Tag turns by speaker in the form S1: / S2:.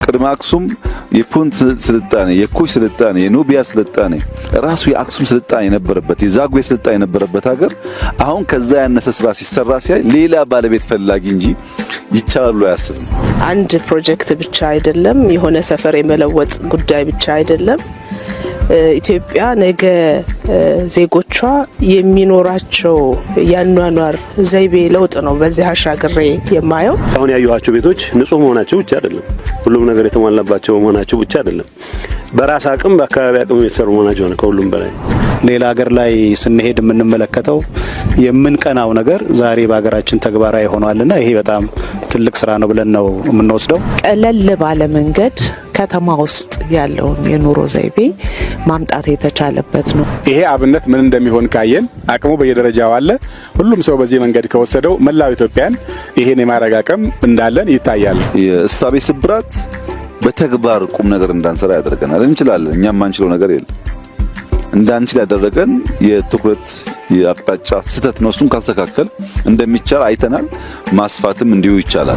S1: ቅድመ አክሱም የፑንት ስልጣኔ፣ የኩሽ ስልጣኔ፣ የኑቢያ ስልጣኔ ራሱ የአክሱም ስልጣኔ የነበረበት የዛጉዌ ስልጣኔ የነበረበት ሀገር አሁን ከዛ ያነሰ ስራ ሲሰራ ሲያይ ሌላ ባለቤት ፈላጊ እንጂ ይቻላል አያስብም።
S2: አንድ ፕሮጀክት ብቻ አይደለም፣ የሆነ ሰፈር የመለወጥ ጉዳይ ብቻ አይደለም። ኢትዮጵያ ነገ ዜጎቿ የሚኖራቸው ያኗኗር ዘይቤ ለውጥ ነው በዚህ አሻግሬ የማየው።
S3: አሁን ያዩዋቸው ቤቶች ንጹህ መሆናቸው ብቻ አይደለም፣ ሁሉም ነገር የተሟላባቸው መሆናቸው ብቻ አይደለም፣ በራስ አቅም በአካባቢ አቅም የተሰሩ መሆናቸው ነው። ከሁሉም በላይ
S4: ሌላ ሀገር ላይ ስንሄድ የምንመለከተው የምንቀናው ነገር ዛሬ በሀገራችን ተግባራዊ ሆኗልና ይሄ በጣም ትልቅ ስራ ነው ብለን ነው የምንወስደው።
S5: ቀለል ባለ መንገድ ከተማ ውስጥ ያለውን የኑሮ ዘይቤ ማምጣት የተቻለበት ነው።
S6: ይሄ አብነት ምን እንደሚሆን ካየን አቅሙ በየደረጃው አለ። ሁሉም ሰው በዚህ መንገድ ከወሰደው መላው ኢትዮጵያን ይሄን የማድረግ አቅም እንዳለን ይታያል።
S1: የእሳቤ ስብራት በተግባር ቁም ነገር እንዳንሰራ ያደርገናል። እንችላለን፣ እኛም ማንችለው ነገር የለም። እንዳንችል ያደረገን የትኩረት የአቅጣጫ ስህተት ነው። እሱን ካስተካከል እንደሚቻል አይተናል። ማስፋትም እንዲሁ ይቻላል።